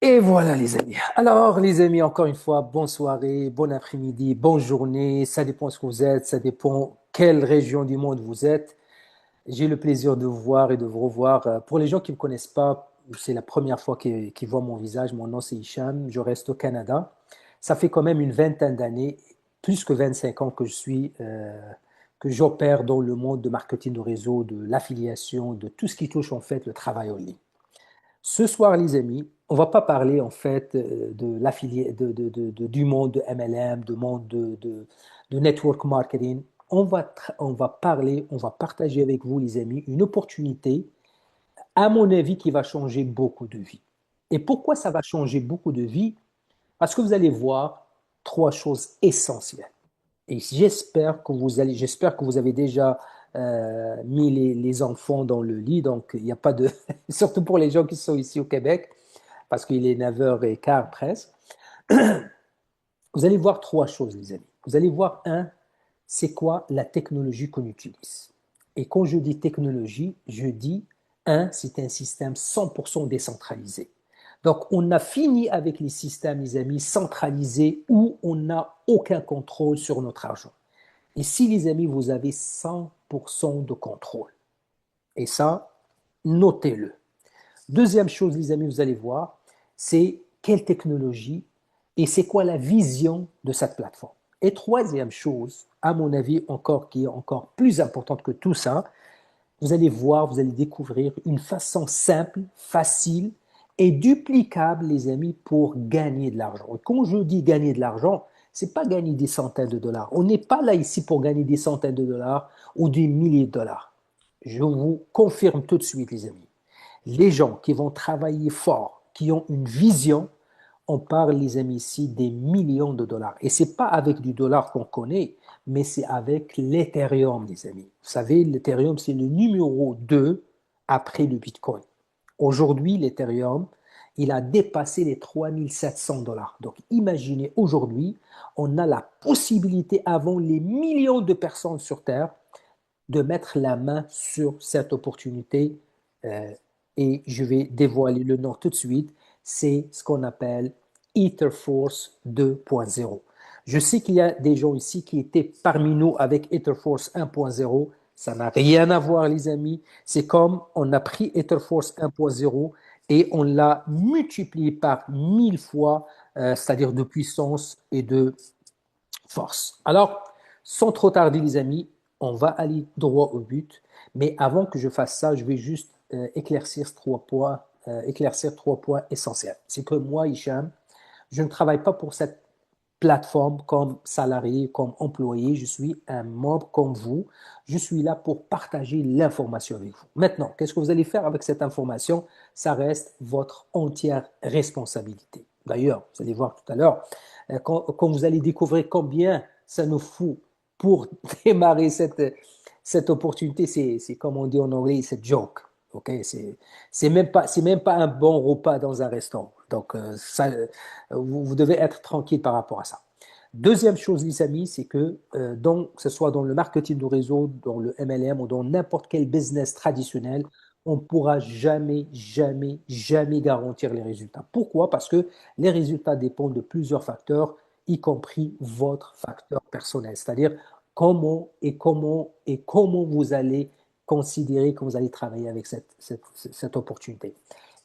Et voilà les amis. Alors les amis, encore une fois, bonne soirée, bon après-midi, bonne journée. Ça dépend ce que vous êtes, ça dépend quelle région du monde vous êtes. J'ai le plaisir de vous voir et de vous revoir. Pour les gens qui ne me connaissent pas, c'est la première fois qu'ils voient mon visage. Mon nom c'est Hicham, je reste au Canada. Ça fait quand même une vingtaine d'années, plus que 25 ans que j'opère dans le monde de marketing de réseau, de l'affiliation, de tout ce qui touche en fait le travail en ligne. Ce soir, les amis, on va pas parler en fait de du monde de MLM, du monde de network marketing. On va parler, on va partager avec vous, les amis, une opportunité, à mon avis, qui va changer beaucoup de vies. Et pourquoi ça va changer beaucoup de vies? Parce que vous allez voir trois choses essentielles. Et j'espère que vous avez déjà mis les enfants dans le lit, donc il n'y a pas de, surtout pour les gens qui sont ici au Québec, parce qu'il est 9h15 presque. Vous allez voir trois choses, les amis. Vous allez voir, un, c'est quoi la technologie qu'on utilise. Et quand je dis technologie, je dis, un, c'est un système 100% décentralisé. Donc, on a fini avec les systèmes, les amis, centralisés où on n'a aucun contrôle sur notre argent. Ici, les amis, vous avez 100% de contrôle. Et ça, notez-le. Deuxième chose, les amis, vous allez voir, c'est quelle technologie et c'est quoi la vision de cette plateforme. Et troisième chose, à mon avis, encore qui est encore plus importante que tout ça, vous allez voir, vous allez découvrir une façon simple, facile et duplicable, les amis, pour gagner de l'argent. Et quand je dis gagner de l'argent, c'est pas gagner des centaines de dollars. On n'est pas là ici pour gagner des centaines de dollars ou des milliers de dollars. Je vous confirme tout de suite, les amis. Les gens qui vont travailler fort, qui ont une vision, on parle, les amis, ici des millions de dollars. Et c'est pas avec du dollar qu'on connaît, mais c'est avec l'Ethereum, les amis. Vous savez, l'Ethereum, c'est le numéro 2 après le Bitcoin. Aujourd'hui, l'Ethereum, il a dépassé les 3700 dollars. Donc, imaginez, aujourd'hui, on a la possibilité, avant les millions de personnes sur Terre, de mettre la main sur cette opportunité. euh, et je vais dévoiler le nom tout de suite. C'est ce qu'on appelle EtherForce 2.0. Je sais qu'il y a des gens ici qui étaient parmi nous avec EtherForce 1.0. Ça n'a rien à voir, les amis. C'est comme on a pris EtherForce 1.0 et on l'a multiplié par 1000 fois, c'est-à-dire de puissance et de force. Alors, sans trop tarder, les amis, on va aller droit au but. Mais avant que je fasse ça, je vais juste éclaircir trois points essentiels. C'est que moi, Hicham, je ne travaille pas pour cette plateforme comme salarié, comme employé. Je suis un membre comme vous. Je suis là pour partager l'information avec vous. Maintenant, qu'est-ce que vous allez faire avec cette information? Ça reste votre entière responsabilité. D'ailleurs, vous allez voir tout à l'heure, quand vous allez découvrir combien ça nous fout pour démarrer cette opportunité, c'est comme on dit en anglais, c'est joke. Ok, c'est même pas un bon repas dans un restaurant. Donc ça, vous devez être tranquille par rapport à ça. Deuxième chose, les amis, c'est que que ce soit dans le marketing de réseau, dans le MLM ou dans n'importe quel business traditionnel, on ne pourra jamais, jamais, jamais garantir les résultats. Pourquoi? Parce que les résultats dépendent de plusieurs facteurs, y compris votre facteur personnel, c'est-à-dire comment vous allez considérer que vous allez travailler avec cette opportunité.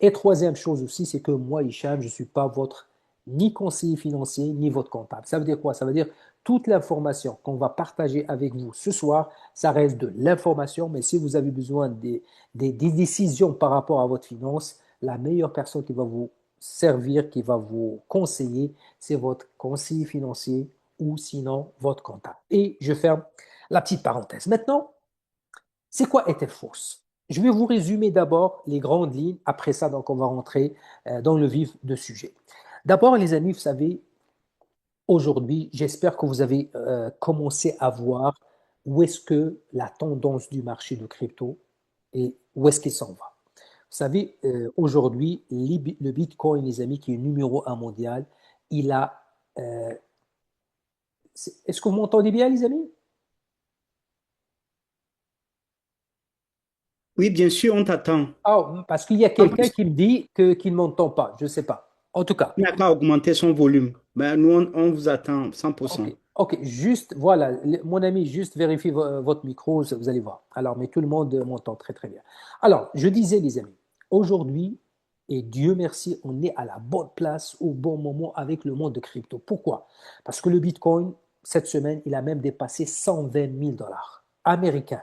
Et troisième chose aussi, c'est que moi, Hicham, je ne suis pas votre ni conseiller financier, ni votre comptable. Ça veut dire quoi? Ça veut dire toute l'information qu'on va partager avec vous ce soir, ça reste de l'information, mais si vous avez besoin des décisions par rapport à votre finance, la meilleure personne qui va vous servir, qui va vous conseiller, c'est votre conseiller financier ou sinon votre comptable. Et je ferme la petite parenthèse. Maintenant, c'est quoi Ethelforce? Je vais vous résumer d'abord les grandes lignes. Après ça, donc, on va rentrer dans le vif du sujet. D'abord, les amis, vous savez, aujourd'hui, j'espère que vous avez commencé à voir où est-ce que la tendance du marché de crypto et où est-ce qu'il s'en va. Vous savez, aujourd'hui, le Bitcoin, les amis, qui est numéro un mondial, il a... euh, est-ce que vous m'entendez bien, les amis? Oui, bien sûr, on t'attend. Ah, parce qu'il y a En quelqu'un plus, qui me dit qu'il ne m'entend pas. Je ne sais pas. En tout cas, Il n'a qu'à augmenter son volume. Ben, nous, on vous attend 100%. ok, juste, voilà, mon ami, juste vérifie votre micro, vous allez voir. Alors, mais tout le monde m'entend très très bien. Alors, je disais, les amis, aujourd'hui, et Dieu merci, on est à la bonne place au bon moment avec le monde de crypto. Pourquoi? Parce que le Bitcoin, cette semaine, il a même dépassé 120 000 dollars américains.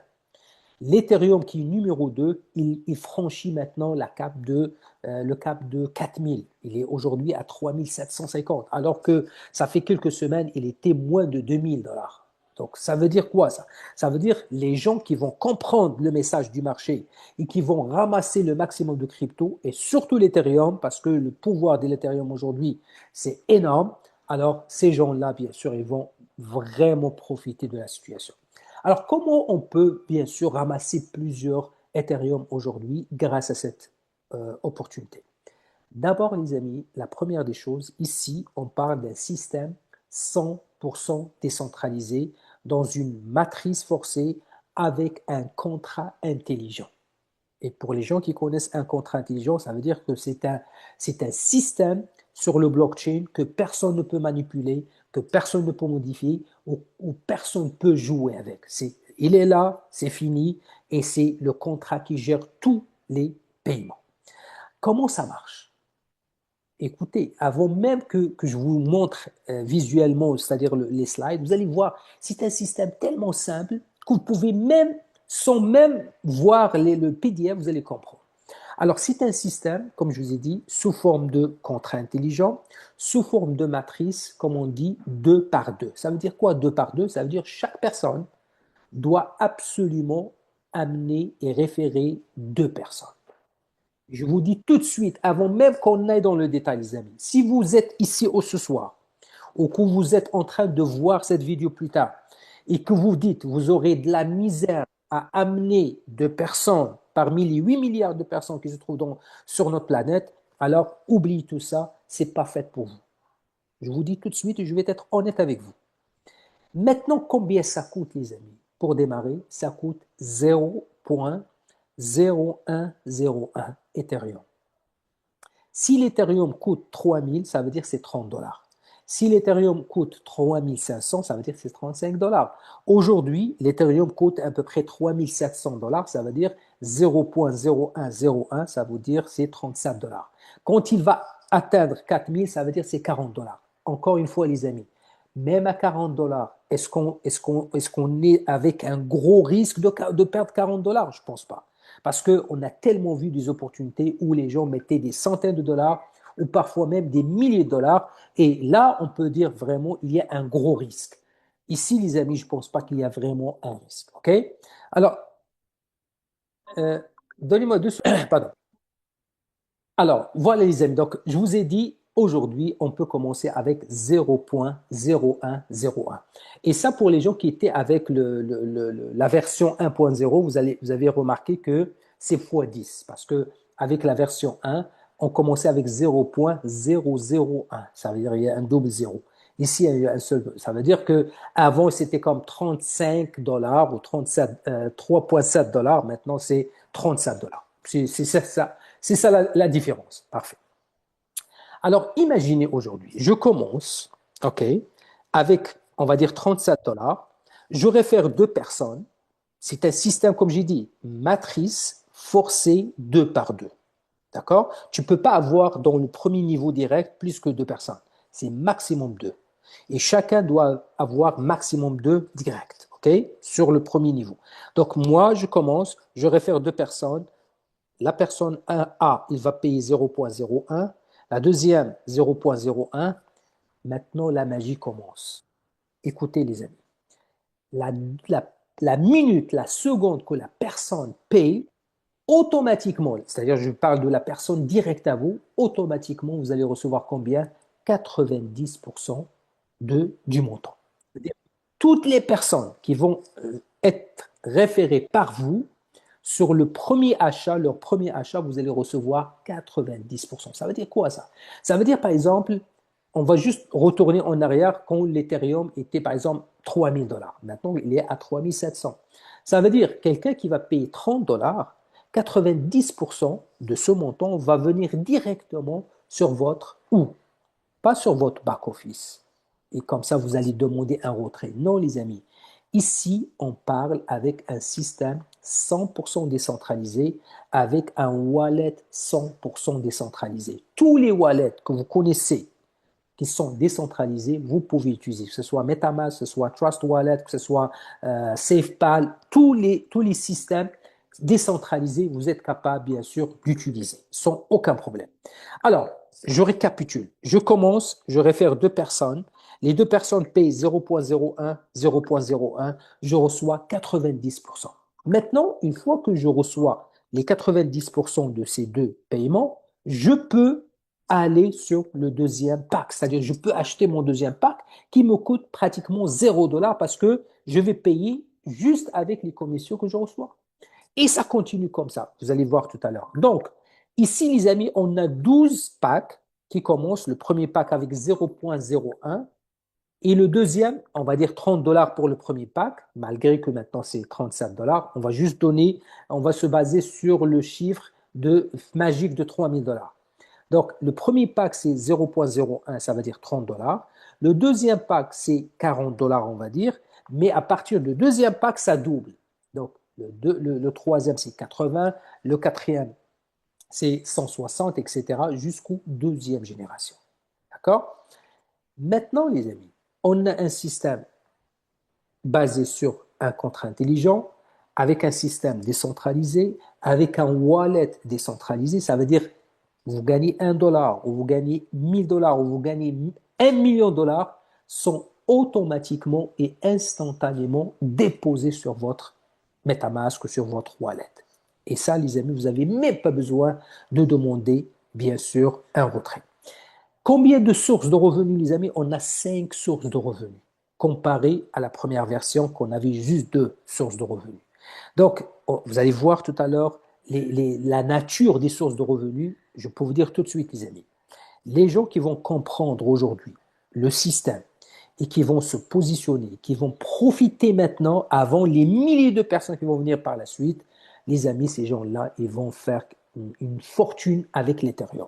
L'Ethereum qui est numéro 2, il franchit maintenant le cap de 4000. Il est aujourd'hui à 3750, alors que ça fait quelques semaines, il était moins de 2000 dollars. Donc ça veut dire quoi ça? Ça veut dire les gens qui vont comprendre le message du marché et qui vont ramasser le maximum de crypto et surtout l'Ethereum parce que le pouvoir de l'Ethereum aujourd'hui c'est énorme. Alors ces gens-là, bien sûr, ils vont vraiment profiter de la situation. Alors, comment on peut, bien sûr, ramasser plusieurs Ethereum aujourd'hui grâce à cette opportunité? D'abord, les amis, la première des choses, ici, on parle d'un système 100% décentralisé dans une matrice forcée avec un contrat intelligent. Et pour les gens qui connaissent un contrat intelligent, ça veut dire que c'est un système sur le blockchain que personne ne peut manipuler, que personne ne peut modifier ou personne ne peut jouer avec. Il est là, c'est fini, et c'est le contrat qui gère tous les paiements. Comment ça marche? Écoutez, avant même que je vous montre visuellement, c'est-à-dire les slides, vous allez voir, c'est un système tellement simple que vous pouvez même, sans même voir le PDF, vous allez comprendre. Alors, c'est un système, comme je vous ai dit, sous forme de contrat intelligent, sous forme de matrice, comme on dit, 2 par 2. Ça veut dire quoi 2 par 2? Ça veut dire chaque personne doit absolument amener et référer 2 personnes. Je vous dis tout de suite, avant même qu'on aille dans le détail, les amis, si vous êtes ici ce soir, ou que vous êtes en train de voir cette vidéo plus tard, et que vous dites, vous aurez de la misère à amener de personnes parmi les 8 milliards de personnes qui se trouvent sur notre planète, alors oubliez tout ça, c'est pas fait pour vous. Je vous dis tout de suite et je vais être honnête avec vous. Maintenant, combien ça coûte, les amis? Pour démarrer, ça coûte 0,0101 Ethereum. Si l'Ethereum coûte 3000, ça veut dire que c'est 30 dollars. Si l'Ethereum coûte 3500, ça veut dire que c'est 35 dollars. Aujourd'hui, l'Ethereum coûte à peu près 3700 dollars, ça veut dire 0,0101, ça veut dire c'est 37 dollars. Quand il va atteindre 4000, ça veut dire c'est 40 dollars. Encore une fois, les amis, même à 40 dollars, est-ce qu'on est avec un gros risque de perdre 40 dollars? Je ne pense pas. Parce qu'on a tellement vu des opportunités où les gens mettaient des centaines de dollars ou parfois même des milliers de dollars. Et là, on peut dire vraiment il y a un gros risque. Ici, les amis, je ne pense pas qu'il y a vraiment un risque. OK? Alors, euh, donnez-moi deux secondes. Pardon. Alors, voilà les amis. Donc, je vous ai dit, aujourd'hui, on peut commencer avec 0,0101. Et ça, pour les gens qui étaient avec la version 1.0, vous avez remarqué que c'est x10. Parce que avec la version 1, on commençait avec 0,001. Ça veut dire qu'il y a un double zéro. Ici, il y a un seul. Ça veut dire que avant c'était comme 35 dollars ou 3,7 dollars. Maintenant, c'est 37 dollars. C'est ça. C'est ça la différence. Parfait. Alors, imaginez aujourd'hui, je commence, OK, avec, on va dire, 37 dollars. Je réfère 2 personnes. C'est un système, comme j'ai dit, matrice forcée 2 par 2. D'accord? Tu ne peux pas avoir dans le premier niveau direct plus que 2 personnes. C'est maximum 2. Et chacun doit avoir maximum 2 direct, OK, sur le premier niveau. Donc, moi, je commence, je réfère 2 personnes. La personne 1A, il va payer 0,01. La deuxième, 0,01. Maintenant, la magie commence. Écoutez, les amis, la, la, la minute, la seconde que la personne paye, automatiquement, c'est-à-dire je parle de la personne directe à vous, automatiquement, vous allez recevoir combien? 90% du montant. C'est-à-dire toutes les personnes qui vont être référées par vous, sur le premier achat, leur premier achat, vous allez recevoir 90%. Ça veut dire quoi ça? Ça veut dire par exemple, on va juste retourner en arrière quand l'Ethereum était par exemple 3000 dollars. Maintenant, il est à 3700. Ça veut dire quelqu'un qui va payer 30 dollars, 90% de ce montant va venir directement sur votre ou pas sur votre back-office. Et comme ça, vous allez demander un retrait. Non, les amis. Ici, on parle avec un système 100% décentralisé, avec un wallet 100% décentralisé. Tous les wallets que vous connaissez qui sont décentralisés, vous pouvez utiliser, que ce soit MetaMask, que ce soit Trust Wallet, que ce soit SafePal, tous les systèmes décentralisés, vous êtes capable, bien sûr, d'utiliser sans aucun problème. Alors, je récapitule. Je commence, je réfère deux personnes. Les deux personnes payent 0.01, 0.01, je reçois 90%. Maintenant, une fois que je reçois les 90% de ces deux paiements, je peux aller sur le deuxième pack. C'est-à-dire, je peux acheter mon deuxième pack qui me coûte pratiquement $0 parce que je vais payer juste avec les commissions que je reçois. Et ça continue comme ça. Vous allez voir tout à l'heure. Donc, ici, les amis, on a 12 packs qui commencent. Le premier pack avec 0.01 et le deuxième, on va dire $30 pour le premier pack, malgré que maintenant c'est $37. On va juste donner, on va se baser sur le chiffre magique de $3000. Donc, le premier pack, c'est 0.01, ça va dire $30. Le deuxième pack, c'est $40, on va dire. Mais à partir du deuxième pack, ça double. Donc, le troisième, c'est 80. Le quatrième, c'est 160, etc. jusqu'au deuxième génération. D'accord? Maintenant, les amis, on a un système basé sur un contrat intelligent, avec un système décentralisé, avec un wallet décentralisé. Ça veut dire vous gagnez $1 ou vous gagnez $1000 ou vous gagnez $1 million sont automatiquement et instantanément déposés sur votre MetaMask ou sur votre wallet. Et ça, les amis, vous n'avez même pas besoin de demander, bien sûr, un retrait. Combien de sources de revenus, les amis? On a 5 sources de revenus, comparé à la première version qu'on avait juste 2 sources de revenus. Donc, vous allez voir tout à l'heure la nature des sources de revenus. Je peux vous dire tout de suite, les amis, les gens qui vont comprendre aujourd'hui le système et qui vont se positionner, qui vont profiter maintenant avant les milliers de personnes qui vont venir par la suite, les amis, ces gens-là, ils vont faire une fortune avec l'Ethereum.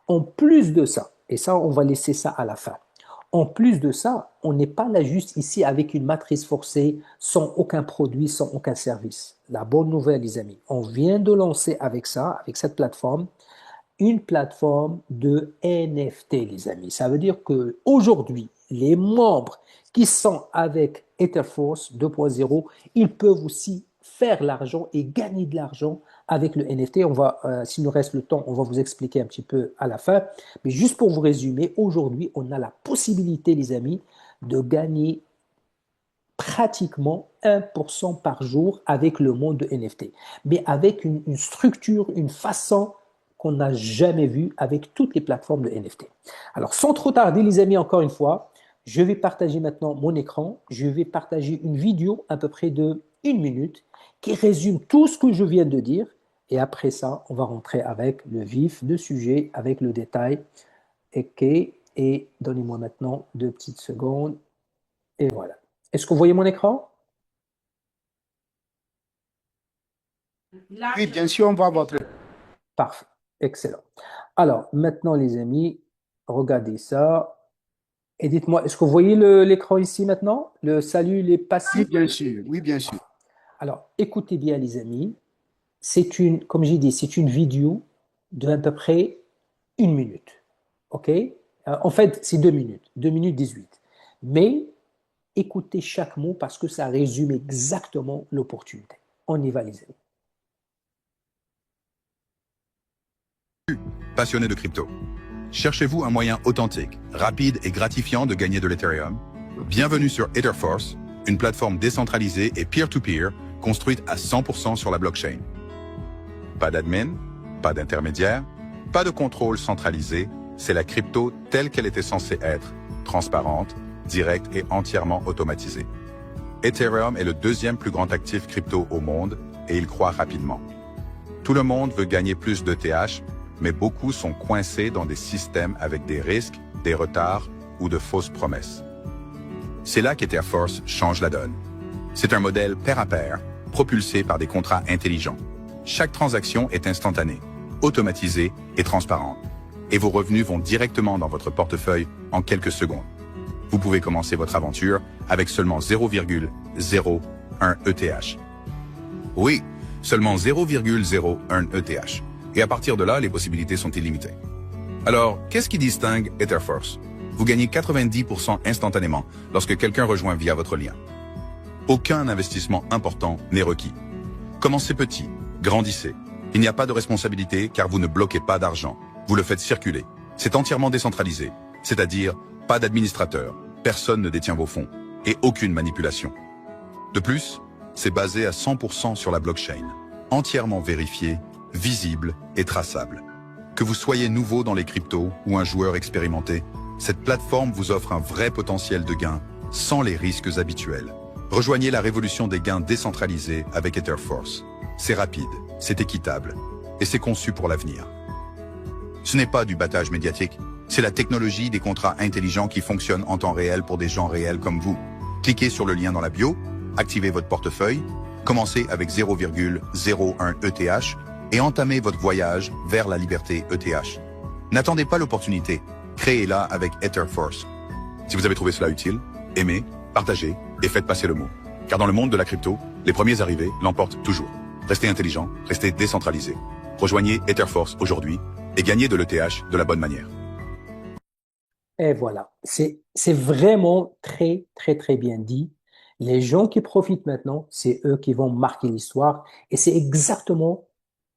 En plus de ça, et ça, on va laisser ça à la fin. En plus de ça, on n'est pas là juste ici avec une matrice forcée, sans aucun produit, sans aucun service. La bonne nouvelle, les amis, on vient de lancer avec ça, avec cette plateforme, une plateforme de NFT, les amis. Ça veut dire qu'aujourd'hui, les membres qui sont avec Etherforce 2.0, ils peuvent aussi faire l'argent et gagner de l'argent avec le NFT. S'il nous reste le temps, on va vous expliquer un petit peu à la fin. Mais juste pour vous résumer, aujourd'hui, on a la possibilité, les amis, de gagner pratiquement 1% par jour avec le monde de NFT. Mais avec une structure, une façon qu'on n'a jamais vue avec toutes les plateformes de NFT. Alors, sans trop tarder, les amis, encore une fois, je vais partager maintenant mon écran. Je vais partager une vidéo à peu près de 1 minute qui résume tout ce que je viens de dire. Et après ça, on va rentrer avec le vif du sujet, avec le détail. OK. Et donnez-moi maintenant 2 petites secondes. Et voilà. Est-ce que vous voyez mon écran? Oui, bien sûr, on voit votre. Parfait. Excellent. Alors, maintenant, les amis, regardez ça. Et dites-moi, est-ce que vous voyez l'écran ici maintenant? Le salut, les Oui, passifs? bien sûr. Oui, bien sûr. Alors, écoutez bien, les amis. Comme j'ai dit, c'est une vidéo de à peu près 1 minute. OK? En fait, c'est 2 minutes. 2 minutes 18. Mais écoutez chaque mot parce que ça résume exactement l'opportunité. On y va, les amis. Passionné de crypto. Cherchez-vous un moyen authentique, rapide et gratifiant de gagner de l'Ethereum? Bienvenue sur Etherforce, une plateforme décentralisée et peer-to-peer construite à 100% sur la blockchain. Pas d'admin, pas d'intermédiaire, pas de contrôle centralisé, c'est la crypto telle qu'elle était censée être, transparente, directe et entièrement automatisée. Ethereum est le deuxième plus grand actif crypto au monde et il croît rapidement. Tout le monde veut gagner plus d'ETH, mais beaucoup sont coincés dans des systèmes avec des risques, des retards ou de fausses promesses. C'est là qu'Etherforce change la donne. C'est un modèle pair à pair, propulsé par des contrats intelligents. Chaque transaction est instantanée, automatisée et transparente. Et vos revenus vont directement dans votre portefeuille en quelques secondes. Vous pouvez commencer votre aventure avec seulement 0,01 ETH. Oui, seulement 0,01 ETH. Et à partir de là, les possibilités sont illimitées. Alors, qu'est-ce qui distingue Etherforce? Vous gagnez 90% instantanément lorsque quelqu'un rejoint via votre lien. Aucun investissement important n'est requis. Commencez petit, grandissez. Il n'y a pas de responsabilité car vous ne bloquez pas d'argent. Vous le faites circuler. C'est entièrement décentralisé, c'est-à-dire pas d'administrateur, personne ne détient vos fonds et aucune manipulation. De plus, c'est basé à 100% sur la blockchain, entièrement vérifié, visible et traçable. Que vous soyez nouveau dans les cryptos ou un joueur expérimenté, cette plateforme vous offre un vrai potentiel de gain sans les risques habituels. Rejoignez la révolution des gains décentralisés avec Etherforce. C'est rapide, c'est équitable et c'est conçu pour l'avenir. Ce n'est pas du battage médiatique, c'est la technologie des contrats intelligents qui fonctionnent en temps réel pour des gens réels comme vous. Cliquez sur le lien dans la bio, activez votre portefeuille, commencez avec 0,01 ETH et entamez votre voyage vers la liberté ETH. N'attendez pas l'opportunité, créez-la avec Etherforce. Si vous avez trouvé cela utile, aimez, partagez et faites passer le mot. Car dans le monde de la crypto, les premiers arrivés l'emportent toujours. Restez intelligent, restez décentralisé. Rejoignez Etherforce aujourd'hui et gagnez de l'ETH de la bonne manière. Et voilà, c'est vraiment très, très, très bien dit. Les gens qui profitent maintenant, c'est eux qui vont marquer l'histoire. Et c'est exactement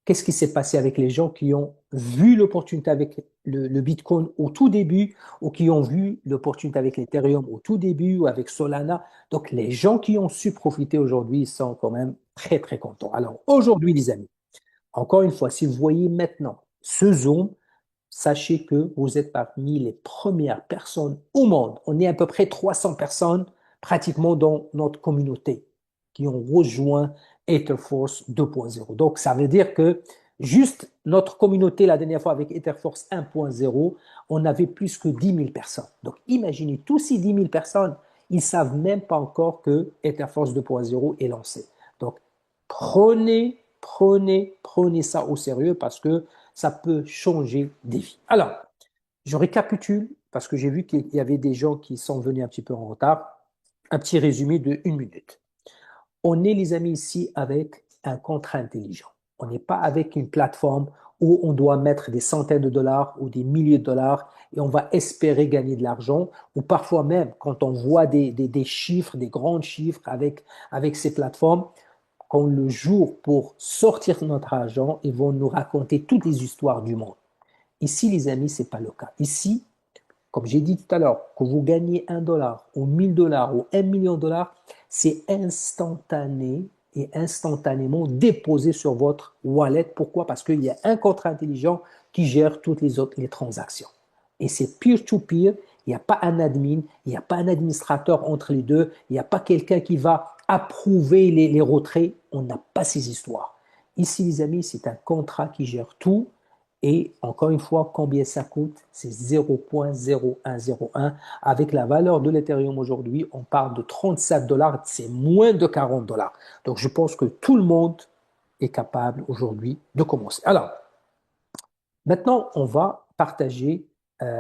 qu'est-ce qui s'est passé avec les gens qui ont vu l'opportunité avec le Bitcoin au tout début ou qui ont vu l'opportunité avec l'Ethereum au tout début ou avec Solana. Donc, les gens qui ont su profiter aujourd'hui sont quand même très, très contents. Alors, aujourd'hui, les amis, encore une fois, si vous voyez maintenant ce Zoom, sachez que vous êtes parmi les premières personnes au monde. On est à peu près 300 personnes pratiquement dans notre communauté qui ont rejoint Etherforce 2.0. Donc, ça veut dire que juste notre communauté, la dernière fois avec Etherforce 1.0, on avait plus que 10 000 personnes. Donc, imaginez, tous ces 10 000 personnes, ils ne savent même pas encore que Etherforce 2.0 est lancé. Donc, prenez ça au sérieux parce que ça peut changer des vies. Alors, je récapitule parce que j'ai vu qu'il y avait des gens qui sont venus un petit peu en retard. Un petit résumé de 1 minute. On est, les amis, ici avec un contrat intelligent. On n'est pas avec une plateforme où on doit mettre des centaines de dollars ou des milliers de dollars et on va espérer gagner de l'argent. Ou parfois même, quand on voit des chiffres, des grands chiffres avec ces plateformes, quand le jour pour sortir notre argent, ils vont nous raconter toutes les histoires du monde. Ici, les amis, ce n'est pas le cas. Ici, comme j'ai dit tout à l'heure, que vous gagnez 1 dollar ou 1 000 dollars ou 1 million de dollars, c'est instantané et instantanément déposé sur votre wallet. Pourquoi? Parce qu'il y a un contrat intelligent qui gère toutes les transactions. Et c'est peer-to-peer, il n'y a pas un admin, il n'y a pas un administrateur entre les deux, il n'y a pas quelqu'un qui va approuver les retraits. On n'a pas ces histoires. Ici, les amis, c'est un contrat qui gère tout. Et encore une fois, combien ça coûte? C'est 0,0101. Avec la valeur de l'Ethereum aujourd'hui, on parle de 37 dollars, c'est moins de 40 dollars. Donc, je pense que tout le monde est capable aujourd'hui de commencer. Alors, maintenant, on va partager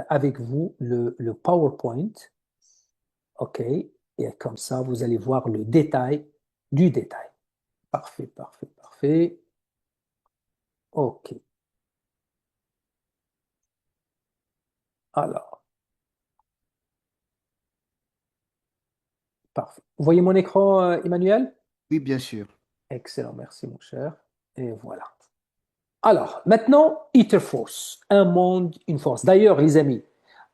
avec vous le PowerPoint. OK. Et comme ça, vous allez voir le détail du détail. Parfait, parfait, parfait. OK. Alors, parfait. Vous voyez mon écran, Emmanuel? Oui, bien sûr. Excellent, merci mon cher. Et voilà. Alors, maintenant, Etherforce, un monde, une force. D'ailleurs, les amis,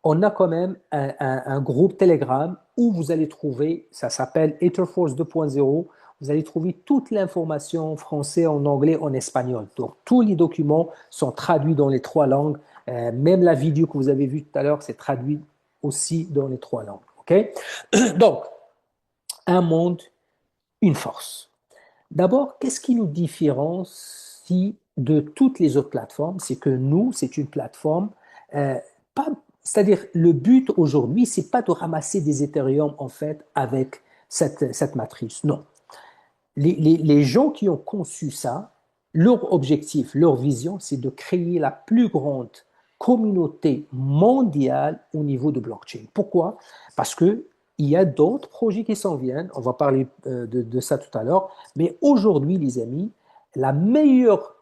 on a quand même un groupe Telegram où vous allez trouver, ça s'appelle Etherforce 2.0, vous allez trouver toute l'information en français, en anglais, en espagnol. Donc, tous les documents sont traduits dans les 3 langues. Même la vidéo que vous avez vue tout à l'heure, c'est traduit aussi dans les 3 langues. OK? Donc, un monde, une force. D'abord, qu'est-ce qui nous différencie de toutes les autres plateformes? C'est que nous, c'est une plateforme, pas, c'est-à-dire le but aujourd'hui, c'est pas de ramasser des Ethereum en fait avec cette matrice. Non. Les gens qui ont conçu ça, Leur objectif, leur vision, c'est de créer la plus grande communauté mondiale au niveau de blockchain. Pourquoi? Parce que il y a d'autres projets qui s'en viennent. On va parler de ça tout à l'heure. Mais aujourd'hui, les amis, la meilleure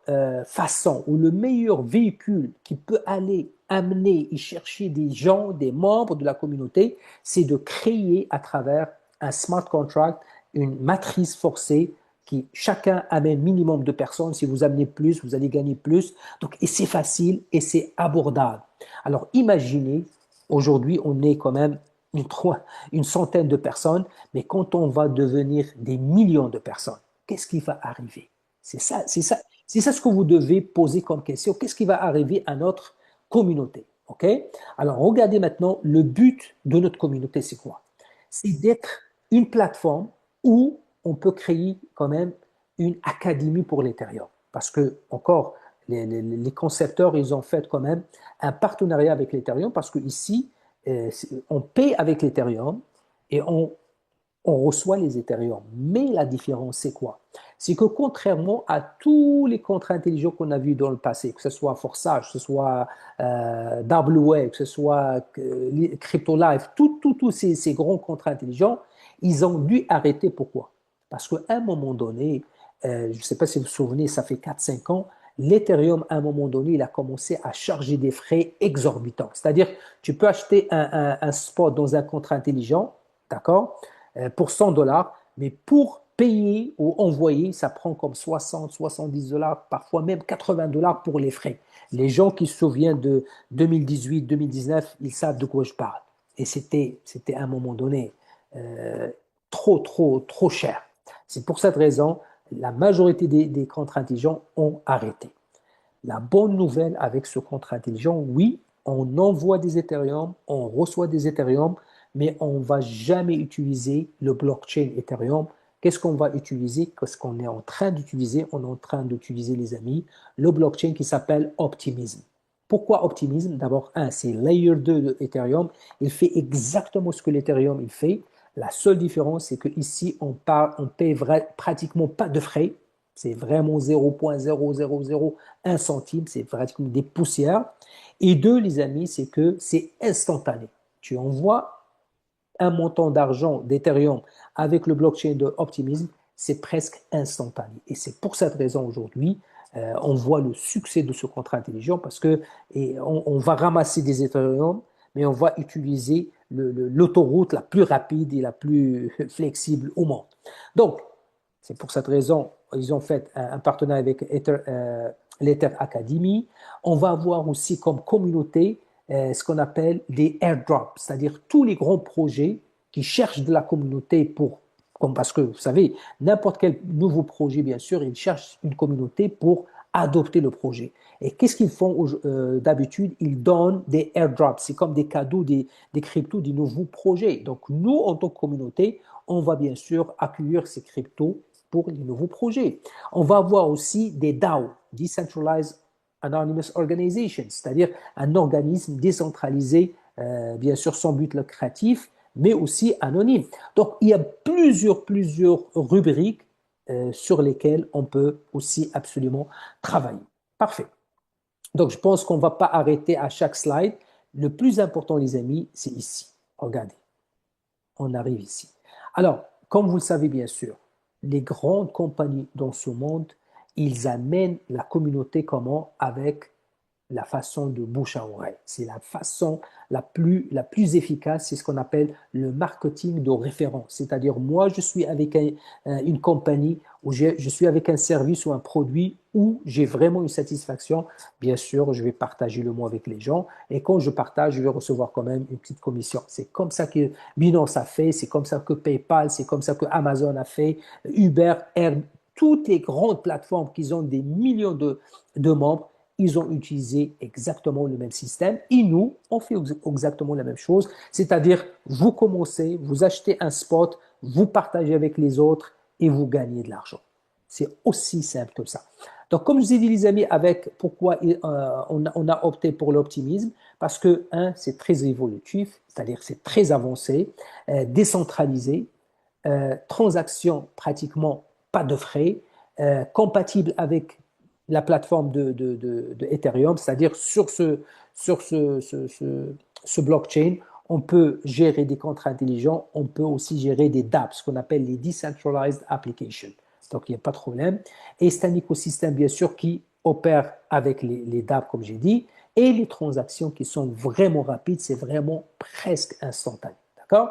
façon ou le meilleur véhicule qui peut aller amener et chercher des gens, des membres de la communauté, c'est de créer à travers un smart contract une matrice forcée qui chacun amène minimum de personnes. Si vous amenez plus, vous allez gagner plus. Donc, et c'est facile et c'est abordable. Alors, imaginez, aujourd'hui, on est quand même une centaine de personnes, mais quand on va devenir des millions de personnes, qu'est-ce qui va arriver? C'est ça ce que vous devez poser comme question. Qu'est-ce qui va arriver à notre communauté? OK? Alors, regardez maintenant, le but de notre communauté, c'est quoi? C'est d'être une plateforme où on peut créer quand même une académie pour l'Ethereum. Parce que, encore, les concepteurs, ils ont fait quand même un partenariat avec l'Ethereum parce qu'ici, on paie avec l'Ethereum et on reçoit les Ethereum. Mais la différence, c'est quoi? C'est que contrairement à tous les contrats intelligents qu'on a vus dans le passé, que ce soit Forsage, que ce soit WA, que ce soit CryptoLife, tous ces grands contrats intelligents, ils ont dû arrêter. Pourquoi? Parce qu'à un moment donné, je ne sais pas si vous vous souvenez, ça fait 4-5 ans, l'Ethereum, à un moment donné, il a commencé à charger des frais exorbitants. C'est-à-dire, tu peux acheter un spot dans un contrat intelligent, d'accord, pour 100 dollars, mais pour payer ou envoyer, ça prend comme 60, 70 dollars, parfois même 80 dollars pour les frais. Les gens qui se souviennent de 2018, 2019, ils savent de quoi je parle. Et c'était à un moment donné euh, trop cher. C'est pour cette raison, la majorité des contrats intelligents ont arrêté. La bonne nouvelle avec ce contrat intelligent, oui, on envoie des Ethereum, on reçoit des Ethereum, mais on ne va jamais utiliser le blockchain Ethereum. Qu'est-ce qu'on va utiliser? Qu'est-ce qu'on est en train d'utiliser? On est en train d'utiliser, les amis, le blockchain qui s'appelle Optimism. Pourquoi Optimism? D'abord, c'est Layer 2 de Ethereum. Il fait exactement ce que l'Ethereum il fait. La seule différence, c'est qu'ici, on paye pratiquement pas de frais. C'est vraiment 0,0001 centime. C'est pratiquement des poussières. Et deux, les amis, c'est que c'est instantané. Tu envoies un montant d'argent d'Ethereum avec le blockchain de Optimism, c'est presque instantané. Et c'est pour cette raison aujourd'hui, on voit le succès de ce contrat intelligent parce que on va ramasser des Ethereum, mais on va utiliser l'autoroute la plus rapide et la plus flexible au monde. Donc, c'est pour cette raison, ils ont fait un partenariat avec l'Ether Academy. On va avoir aussi comme communauté ce qu'on appelle des airdrops, c'est-à-dire tous les grands projets qui cherchent de la communauté parce que vous savez, n'importe quel nouveau projet, bien sûr, ils cherchent une communauté pour adopter le projet. Et qu'est-ce qu'ils font d'habitude? Ils donnent des airdrops, c'est comme des cadeaux, des cryptos, des nouveaux projets. Donc nous, en tant que communauté, on va bien sûr accueillir ces cryptos pour les nouveaux projets. On va avoir aussi des DAO, Decentralized Anonymous Organization, c'est-à-dire un organisme décentralisé, bien sûr sans but lucratif, mais aussi anonyme. Donc, il y a plusieurs rubriques sur lesquelles on peut aussi absolument travailler. Parfait. Donc, je pense qu'on ne va pas arrêter à chaque slide. Le plus important, les amis, c'est ici. Regardez, on arrive ici. Alors, comme vous le savez bien sûr, les grandes compagnies dans ce monde, ils amènent la communauté comment? Avec la façon de bouche à oreille. C'est la façon la plus efficace, c'est ce qu'on appelle le marketing de référence. C'est-à-dire, moi, je suis avec une compagnie, ou je suis avec un service ou un produit où j'ai vraiment une satisfaction. Bien sûr, je vais partager le mot avec les gens. Et quand je partage, je vais recevoir quand même une petite commission. C'est comme ça que Binance a fait, c'est comme ça que PayPal, c'est comme ça que Amazon a fait, Uber, Air, toutes les grandes plateformes qui ont des millions de membres, ils ont utilisé exactement le même système et nous, on fait exactement la même chose. C'est-à-dire, vous commencez, vous achetez un spot, vous partagez avec les autres et vous gagnez de l'argent. C'est aussi simple que ça. Donc, comme je vous ai dit, les amis, pourquoi on a opté pour l'optimisme? Parce que, c'est très évolutif, c'est-à-dire c'est très avancé, décentralisé, transaction pratiquement pas de frais, compatible avec la plateforme de Ethereum, c'est-à-dire sur ce blockchain, on peut gérer des contrats intelligents, on peut aussi gérer des dApps, ce qu'on appelle les Decentralized Applications. Donc, il n'y a pas de problème. Et c'est un écosystème, bien sûr, qui opère avec les dApps, comme j'ai dit, et les transactions qui sont vraiment rapides, c'est vraiment presque instantané. D'accord?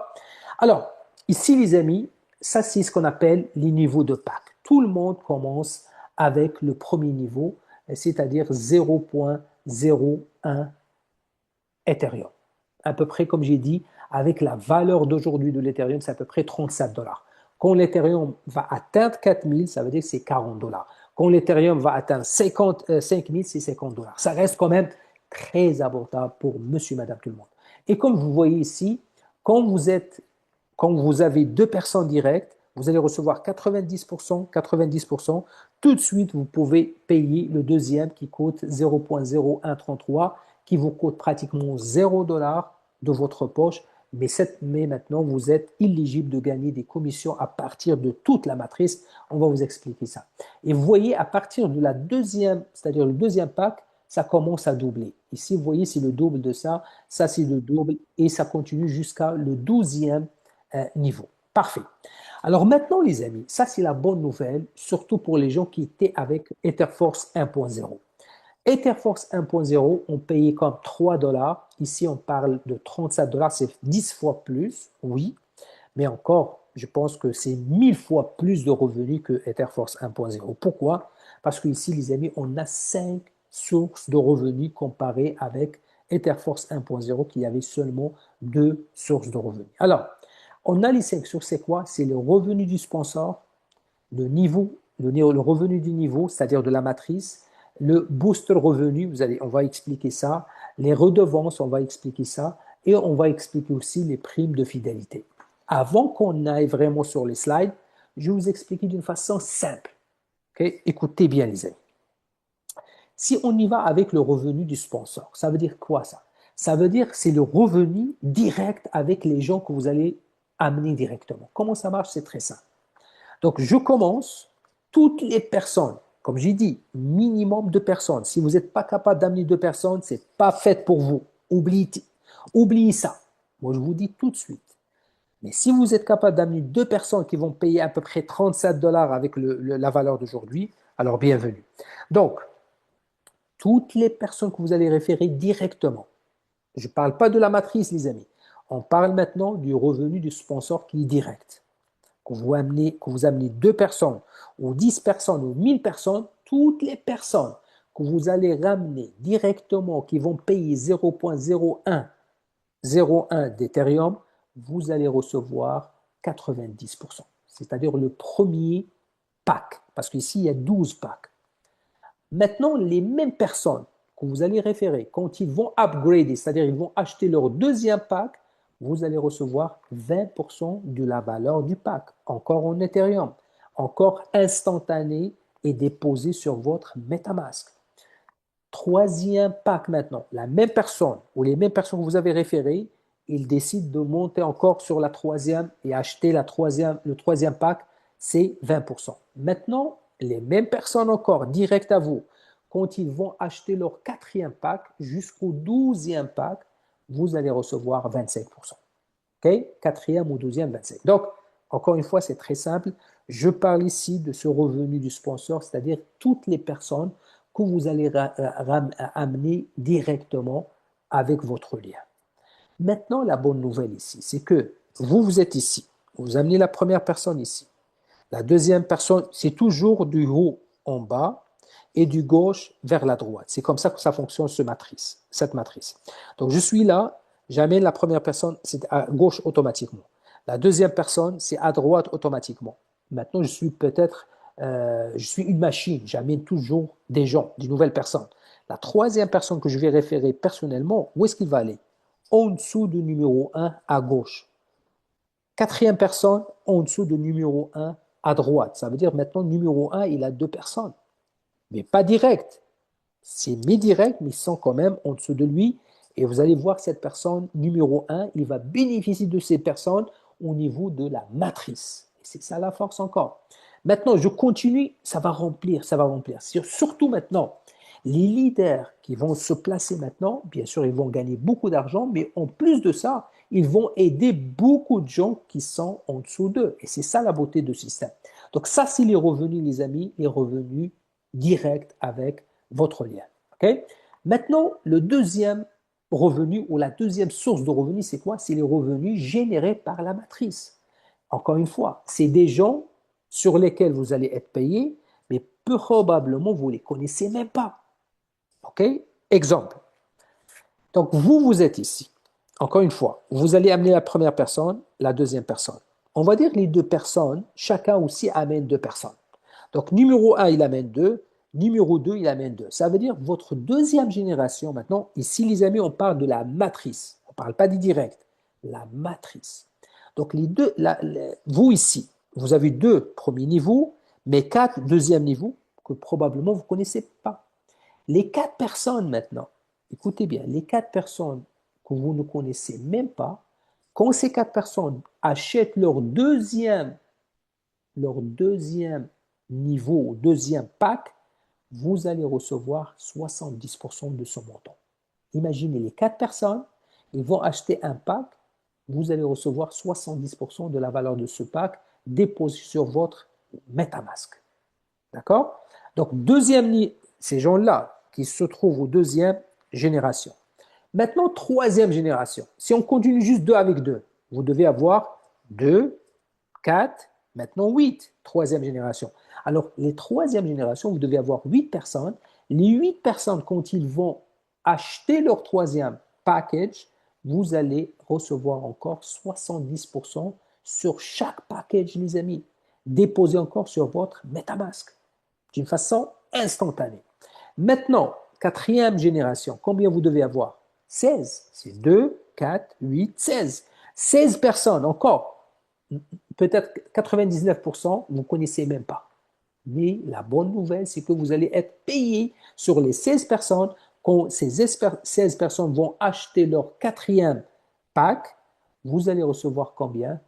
Alors, ici, les amis, ça, c'est ce qu'on appelle les niveaux de pack. Tout le monde commence avec le premier niveau, c'est-à-dire 0.01 Ethereum. À peu près, comme j'ai dit, avec la valeur d'aujourd'hui de l'Ethereum, c'est à peu près 37 dollars. Quand l'Ethereum va atteindre 4000, ça veut dire que c'est 40 dollars. Quand l'Ethereum va atteindre 5000, c'est 50 dollars. Ça reste quand même très abordable pour monsieur, madame, tout le monde. Et comme vous voyez ici, quand vous avez deux personnes directes, vous allez recevoir 90%, 90%. Tout de suite, vous pouvez payer le deuxième qui coûte 0.0133, qui vous coûte pratiquement 0 dollars de votre poche. Mais maintenant, vous êtes éligible de gagner des commissions à partir de toute la matrice. On va vous expliquer ça. Et vous voyez, à partir de la deuxième, c'est-à-dire le deuxième pack, ça commence à doubler. Ici, vous voyez, c'est le double de ça. Ça, c'est le double. Et ça continue jusqu'à le 12e niveau. Parfait. Alors maintenant, les amis, ça, c'est la bonne nouvelle, surtout pour les gens qui étaient avec Etherforce 1.0. Etherforce 1.0, on payait comme 3 dollars. Ici, on parle de 37 dollars, c'est 10 fois plus, oui. Mais encore, je pense que c'est 1000 fois plus de revenus que Etherforce 1.0. Pourquoi? Parce qu'ici, les amis, on a 5 sources de revenus comparées avec Etherforce 1.0 qui avait seulement 2 sources de revenus. Alors, on a les 5 sources, c'est quoi? C'est le revenu du sponsor, le revenu du niveau, c'est-à-dire de la matrice, le booster revenu, on va expliquer ça, les redevances, on va expliquer ça, et on va expliquer aussi les primes de fidélité. Avant qu'on aille vraiment sur les slides, je vais vous expliquer d'une façon simple. Okay? Écoutez bien, les amis. Si on y va avec le revenu du sponsor, ça veut dire quoi ça? Ça veut dire que c'est le revenu direct avec les gens que vous allez amener directement. Comment ça marche? C'est très simple. Donc, je commence, toutes les personnes, comme j'ai dit, minimum 2 personnes. Si vous n'êtes pas capable d'amener 2 personnes, ce n'est pas fait pour vous. Oubliez ça. Moi, je vous dis tout de suite. Mais si vous êtes capable d'amener 2 personnes qui vont payer à peu près 37 dollars avec la valeur d'aujourd'hui, alors bienvenue. Donc, toutes les personnes que vous allez référer directement, je ne parle pas de la matrice, les amis. On parle maintenant du revenu du sponsor qui est direct. Que vous amenez 2 personnes, ou 10 personnes, ou 1000 personnes, toutes les personnes que vous allez ramener directement, qui vont payer 0.01 d'Ethereum, vous allez recevoir 90%. C'est-à-dire le premier pack, parce qu'ici, il y a 12 packs. Maintenant, les mêmes personnes que vous allez référer, quand ils vont upgrader, c'est-à-dire ils vont acheter leur deuxième pack, vous allez recevoir 20% de la valeur du pack, encore en Ethereum, encore instantané et déposé sur votre MetaMask. Troisième pack maintenant, la même personne ou les mêmes personnes que vous avez référées, ils décident de monter encore sur la troisième et acheter le troisième pack, c'est 20%. Maintenant, les mêmes personnes encore, direct à vous, quand ils vont acheter leur quatrième pack jusqu'au 12e pack, vous allez recevoir 25%. OK? Quatrième ou 12e, 25%. Donc, encore une fois, c'est très simple. Je parle ici de ce revenu du sponsor, c'est-à-dire toutes les personnes que vous allez amener directement avec votre lien. Maintenant, la bonne nouvelle ici, c'est que vous êtes ici. Vous amenez la première personne ici. La deuxième personne, c'est toujours du haut en bas et du gauche vers la droite. C'est comme ça que ça fonctionne, cette matrice. Donc, je suis là, j'amène la première personne, c'est à gauche automatiquement. La deuxième personne, c'est à droite automatiquement. Maintenant, je suis une machine, j'amène toujours des gens, des nouvelles personnes. La troisième personne que je vais référer personnellement, où est-ce qu'il va aller? En dessous du numéro 1 à gauche. Quatrième personne, en dessous de numéro 1 à droite. Ça veut dire maintenant, numéro 1, il a 2 personnes. Mais pas direct. C'est mes directs, mais ils sont quand même en dessous de lui. Et vous allez voir cette personne, numéro 1, il va bénéficier de ces personnes au niveau de la matrice. Et c'est ça la force encore. Maintenant, je continue, ça va remplir, ça va remplir. Surtout maintenant, les leaders qui vont se placer maintenant, bien sûr, ils vont gagner beaucoup d'argent, mais en plus de ça, ils vont aider beaucoup de gens qui sont en dessous d'eux. Et c'est ça la beauté du système. Donc ça, c'est les revenus, les amis, les revenus directs avec votre lien. OK? Maintenant, le deuxième revenu ou la deuxième source de revenus, c'est quoi? C'est les revenus générés par la matrice. Encore une fois, c'est des gens sur lesquels vous allez être payé, mais probablement vous ne les connaissez même pas. OK? Exemple. Donc, vous êtes ici. Encore une fois, vous allez amener la première personne, la deuxième personne. On va dire les deux personnes, chacun aussi amène deux personnes. Donc, numéro 1, il amène 2. Numéro 2, il amène 2. Ça veut dire votre deuxième génération maintenant. Ici, les amis, on parle de la matrice. On ne parle pas du direct. La matrice. Donc, vous ici, vous avez 2 premiers niveaux, mais 4 deuxième niveaux que probablement vous ne connaissez pas. Les 4 personnes maintenant, écoutez bien, les 4 personnes que vous ne connaissez même pas, quand ces 4 personnes achètent leur deuxième niveau, deuxième pack, vous allez recevoir 70% de ce montant. Imaginez les 4 personnes, ils vont acheter un pack, vous allez recevoir 70% de la valeur de ce pack déposé sur votre MetaMask. D'accord? Donc, ces gens-là qui se trouvent aux deuxième génération. Maintenant, troisième génération. Si on continue juste 2 avec 2, vous devez avoir 2, 4, maintenant 8, troisième génération. Alors, les troisième génération, vous devez avoir 8 personnes. Les 8 personnes, quand ils vont acheter leur troisième package, vous allez recevoir encore 70% sur chaque package, les amis. Déposé encore sur votre MetaMask d'une façon instantanée. Maintenant, quatrième génération, combien vous devez avoir? 16. C'est 2, 4, 8, 16. 16 personnes encore. Peut-être 99%, vous ne connaissez même pas. Mais la bonne nouvelle, c'est que vous allez être payé sur les 16 personnes. Quand ces 16 personnes vont acheter leur quatrième pack, vous allez recevoir combien?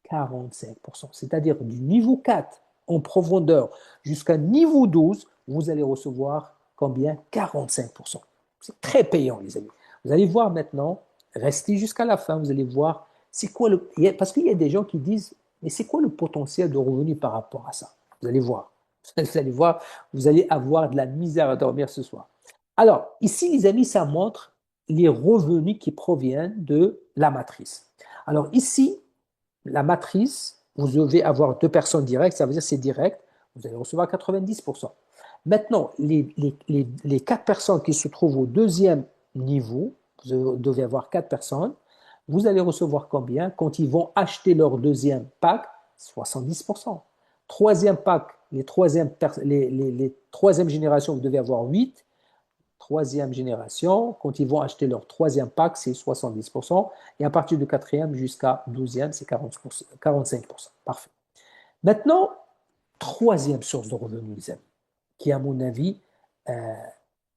45%. C'est-à-dire du niveau 4 en profondeur jusqu'à niveau 12, vous allez recevoir combien? 45%. C'est très payant, les amis. Vous allez voir maintenant, restez jusqu'à la fin, vous allez voir c'est quoi parce qu'il y a des gens qui disent, mais c'est quoi le potentiel de revenu par rapport à ça? Vous allez voir. Vous allez voir, vous allez avoir de la misère à dormir ce soir. Alors, ici, les amis, ça montre les revenus qui proviennent de la matrice. Alors ici, la matrice, vous devez avoir 2 personnes directes, ça veut dire c'est direct, vous allez recevoir 90%. Maintenant, les 4 personnes qui se trouvent au deuxième niveau, vous devez avoir 4 personnes, vous allez recevoir combien? Quand ils vont acheter leur deuxième pack, 70%. Troisième pack, les troisième générations, vous devez avoir 8. Troisième génération, quand ils vont acheter leur troisième pack, c'est 70%. Et à partir du quatrième jusqu'à 12e, c'est 45%. Parfait. Maintenant, troisième source de revenus, les amis, qui est à mon avis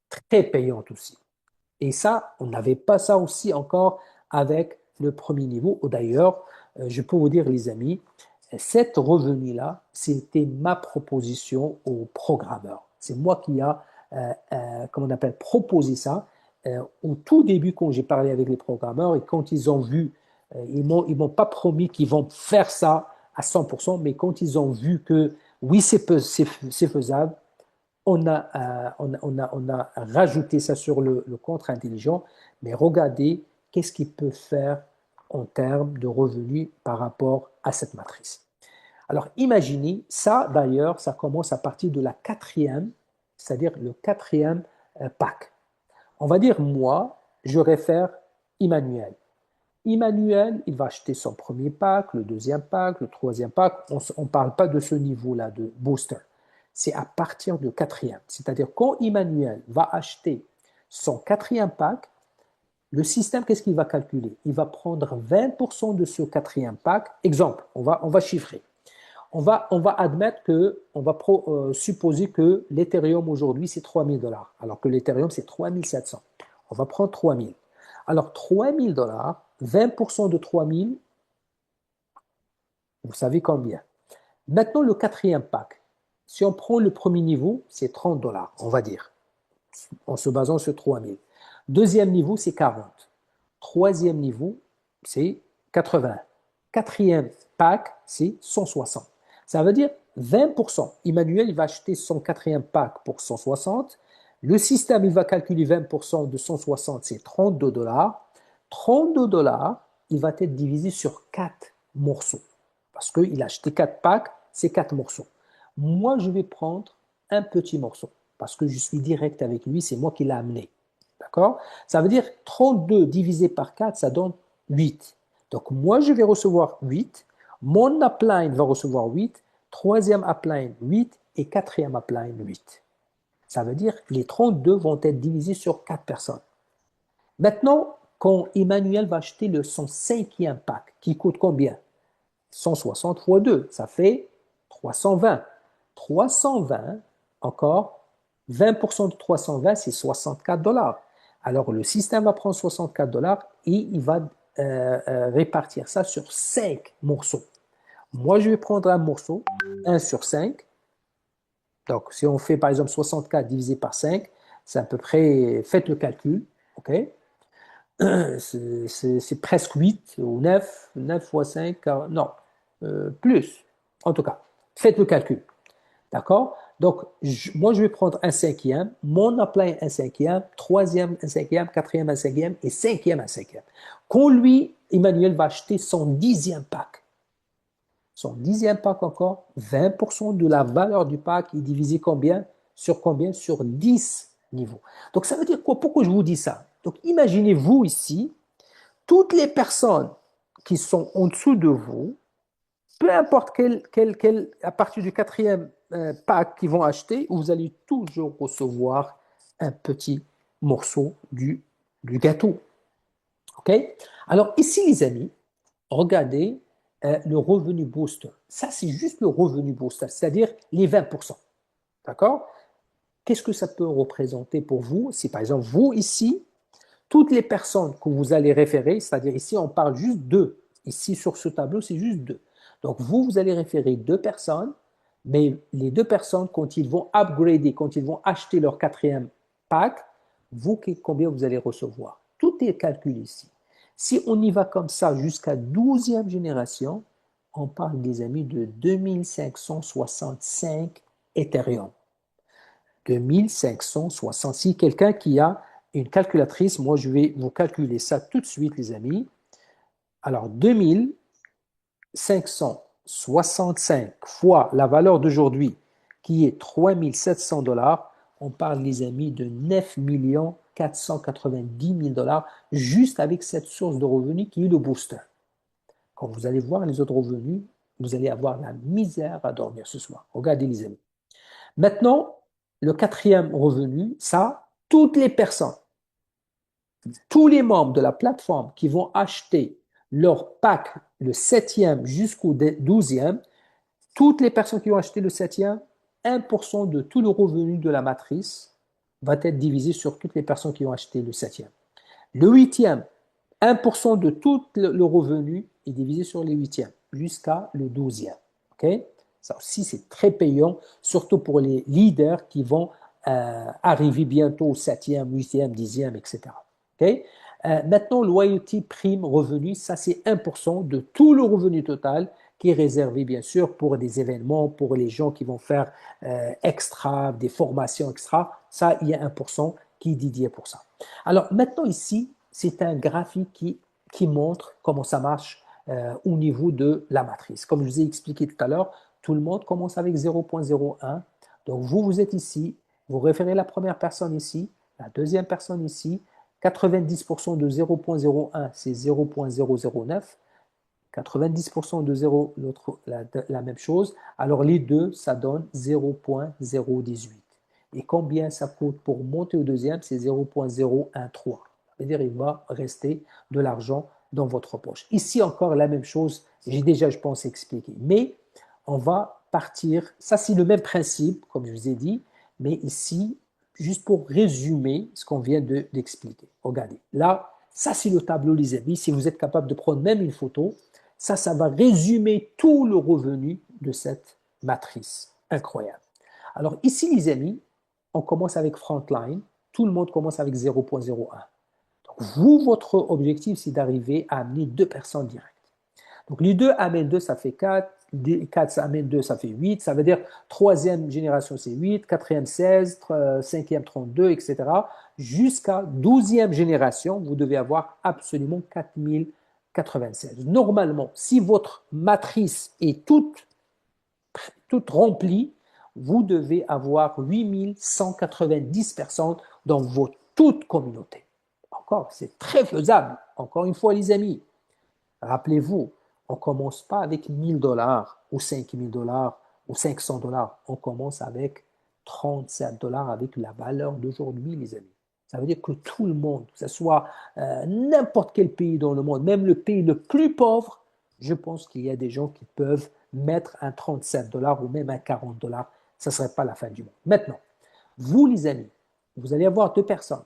très payante aussi. Et ça, on n'avait pas ça aussi encore avec le premier niveau. D'ailleurs, je peux vous dire, les amis, cette revenu-là, c'était ma proposition aux programmeurs. C'est moi qui a comment on appelle, proposé ça. Au tout début, quand j'ai parlé avec les programmeurs et quand ils ont vu, ils m'ont pas promis qu'ils vont faire ça à 100%, mais quand ils ont vu que oui, c'est faisable, on a rajouté ça sur le contre intelligent, mais regardez qu'est-ce qu'il peut faire en termes de revenus par rapport à cette matrice. Alors imaginez, ça d'ailleurs, ça commence à partir de la quatrième, c'est-à-dire le quatrième pack. On va dire, moi, je réfère Emmanuel. Emmanuel, il va acheter son premier pack, le deuxième pack, le troisième pack. On ne parle pas de ce niveau-là de booster. C'est à partir du quatrième. C'est-à-dire, quand Emmanuel va acheter son quatrième pack, le système, qu'est-ce qu'il va calculer? Il va prendre 20% de ce quatrième pack. Exemple, on va chiffrer. On va admettre que, on va supposer que l'Ethereum aujourd'hui, c'est 3 000 $, alors que l'Ethereum, c'est 3 700. On va prendre 3 000. Alors, 3 000 $, 20% de 3 000, vous savez combien? Maintenant, le quatrième pack. Si on prend le premier niveau, c'est 30 dollars, on va dire, en se basant sur 3000. Deuxième niveau, c'est 40. Troisième niveau, c'est 80. Quatrième pack, c'est 160. Ça veut dire 20%. Emmanuel, il va acheter son quatrième pack pour 160. Le système, il va calculer 20% de 160, c'est 32 dollars. 32 dollars, il va être divisé sur 4 morceaux. Parce qu'il a acheté 4 packs, c'est 4 morceaux. Moi, je vais prendre un petit morceau. Parce que je suis direct avec lui, c'est moi qui l'ai amené. D'accord? Ça veut dire 32 divisé par 4, ça donne 8. Donc, moi, je vais recevoir 8. Mon upline va recevoir 8. Troisième upline, 8. Et quatrième upline, 8. Ça veut dire que les 32 vont être divisés sur 4 personnes. Maintenant, quand Emmanuel va acheter son cinquième pack, qui coûte combien? 160 fois 2, ça fait 320. 320, encore, 20% de 320, c'est 64 dollars. Alors, le système va prendre 64 dollars et il va répartir ça sur 5 morceaux. Moi, je vais prendre un morceau, 1 sur 5. Donc, si on fait par exemple 64 divisé par 5, c'est à peu près, faites le calcul, ok? C'est presque 8 ou 9, 9 fois 5, non, plus. En tout cas, faites le calcul, d'accord? Donc, moi, je vais prendre un cinquième, mon upline un cinquième, troisième un cinquième, quatrième un cinquième et cinquième un cinquième. Quand lui, Emmanuel va acheter son dixième pack. Son dixième pack encore, 20% de la valeur du pack est divisé combien? Sur combien? Sur 10 niveaux. Donc, ça veut dire quoi? Pourquoi je vous dis ça? Donc, imaginez-vous ici, toutes les personnes qui sont en dessous de vous, peu importe à partir du quatrième pack qu'ils vont acheter, vous allez toujours recevoir un petit morceau du gâteau. OK? Alors, ici, les amis, regardez le revenu booster. Ça, c'est juste le revenu booster, c'est-à-dire les 20%. D'accord? Qu'est-ce que ça peut représenter pour vous? Si, par exemple, vous, ici, toutes les personnes que vous allez référer, c'est-à-dire ici, on parle juste d'eux. Ici, sur ce tableau, c'est juste deux. Donc, vous allez référer 2 personnes, mais les 2 personnes, quand ils vont upgrader, quand ils vont acheter leur quatrième pack, vous, combien vous allez recevoir? Tout est calculé ici. Si on y va comme ça jusqu'à 12e génération, on parle, des amis, de 2565 Ethereum. 2566. Quelqu'un qui a une calculatrice, moi je vais vous calculer ça tout de suite, les amis. Alors, 2565 fois la valeur d'aujourd'hui, qui est 3700 dollars, on parle, les amis, de 9 490 000 dollars juste avec cette source de revenus qui est le booster. Quand vous allez voir les autres revenus, vous allez avoir la misère à dormir ce soir. Regardez, les amis. Maintenant, le quatrième revenu, ça, toutes les personnes, tous les membres de la plateforme qui vont acheter leur pack, le 7e jusqu'au 12e, toutes les personnes qui ont acheté le 7e, 1% de tout le revenu de la matrice va être divisé sur toutes les personnes qui ont acheté le 7e. Le 8e, 1% de tout le revenu est divisé sur les 8e jusqu'à le 12e. Okay? Ça aussi, c'est très payant, surtout pour les leaders qui vont arriver bientôt au 7e, 8e, 10e, etc. Okay? Maintenant, loyalty prime revenu, ça c'est 1% de tout le revenu total qui est réservé bien sûr pour des événements, pour les gens qui vont faire extra, des formations extra. Ça, il y a 1% qui est dédié pour ça. Alors maintenant ici, c'est un graphique qui montre comment ça marche au niveau de la matrice. Comme je vous ai expliqué tout à l'heure, tout le monde commence avec 0.01. Donc vous êtes ici, vous référez la première personne ici, la deuxième personne ici, 90% de 0.01, c'est 0.009. 90% de 0, la même chose. Alors les deux, ça donne 0.018. Et combien ça coûte pour monter au deuxième? C'est 0.013. Ça veut dire qu'il va rester de l'argent dans votre poche. Ici encore la même chose, j'ai déjà, je pense, expliqué. Mais on va partir, ça c'est le même principe, comme je vous ai dit, mais ici, juste pour résumer ce qu'on vient d'expliquer. Regardez, là, ça c'est le tableau, les amis. Si vous êtes capable de prendre même une photo, ça va résumer tout le revenu de cette matrice. Incroyable. Alors ici, les amis, on commence avec Frontline. Tout le monde commence avec 0.01. Donc vous, votre objectif, c'est d'arriver à amener 2 personnes directes. Donc les 2 amènent 2, ça fait 4. 4, ça amène 2, ça fait 8. Ça veut dire troisième génération, c'est 8, quatrième 16, cinquième 32, etc. Jusqu'à 12e génération, vous devez avoir absolument 4096. Normalement, si votre matrice est toute remplie, vous devez avoir 8190 personnes dans votre toute communauté. Encore, c'est très faisable. Encore une fois, les amis, rappelez-vous, on ne commence pas avec 1000 dollars ou 5000 dollars ou 500 dollars. On commence avec 37 dollars avec la valeur d'aujourd'hui, les amis. Ça veut dire que tout le monde, que ce soit n'importe quel pays dans le monde, même le pays le plus pauvre, je pense qu'il y a des gens qui peuvent mettre un 37 dollars ou même un 40 dollars. Ça ne serait pas la fin du monde. Maintenant, vous, les amis, vous allez avoir 2 personnes.